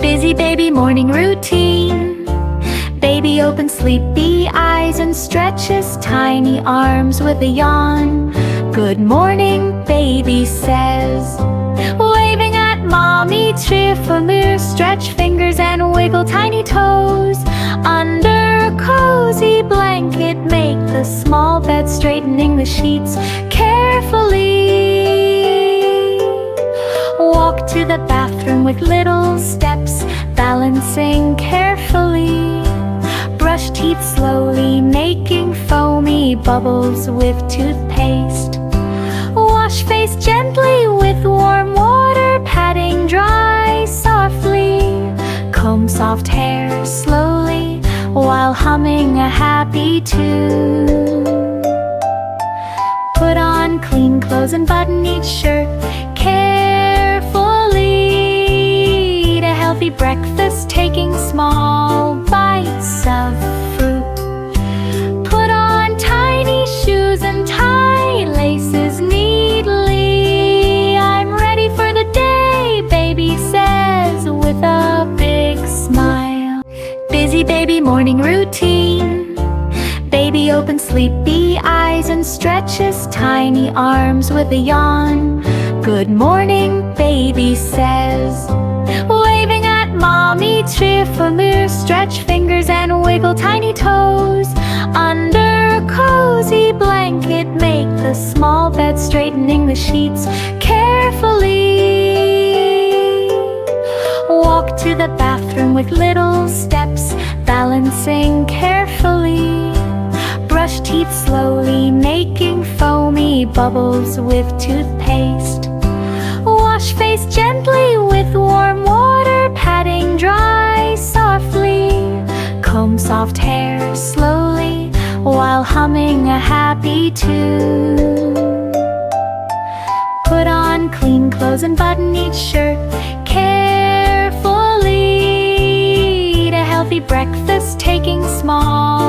Busy baby morning routine. Baby opens sleepy eyes and stretches tiny arms with a yawn. Good morning, baby says, waving at mommy cheerfully. Stretch fingers and wiggle tiny toes. Under a cozy blanket, make the small bed, straightening the sheets carefully. Walk to the bathroom with little steps, balancing carefully. Brush teeth slowly, making foamy bubbles with toothpaste. Wash face gently with warm water, patting dry softly. Comb soft hair slowly while humming a happy tune. Put on clean clothes and button each shirt carefully. Eat a healthy breakfast, taking small bites of fruit. Put on tiny shoes and tie laces neatly. I'm ready for the day, baby says with a big smile. Busy baby morning routine. Baby opens sleepy eyes and stretches tiny arms with a yawn. Good morning, baby says, waving at mommy cheerfully. Stretch fingers and wiggle tiny toes. Under a cozy blanket, make the small bed, straightening the sheets carefully. Walk to the bathroom with little steps, balancing carefully. Brush teeth slowly, making foamy bubbles with toothpaste. Wash face gently with warm water, patting dry softly. Comb soft hair slowly while humming a happy tune. Put on clean clothes and button each shirt carefully. Eat a healthy breakfast, taking small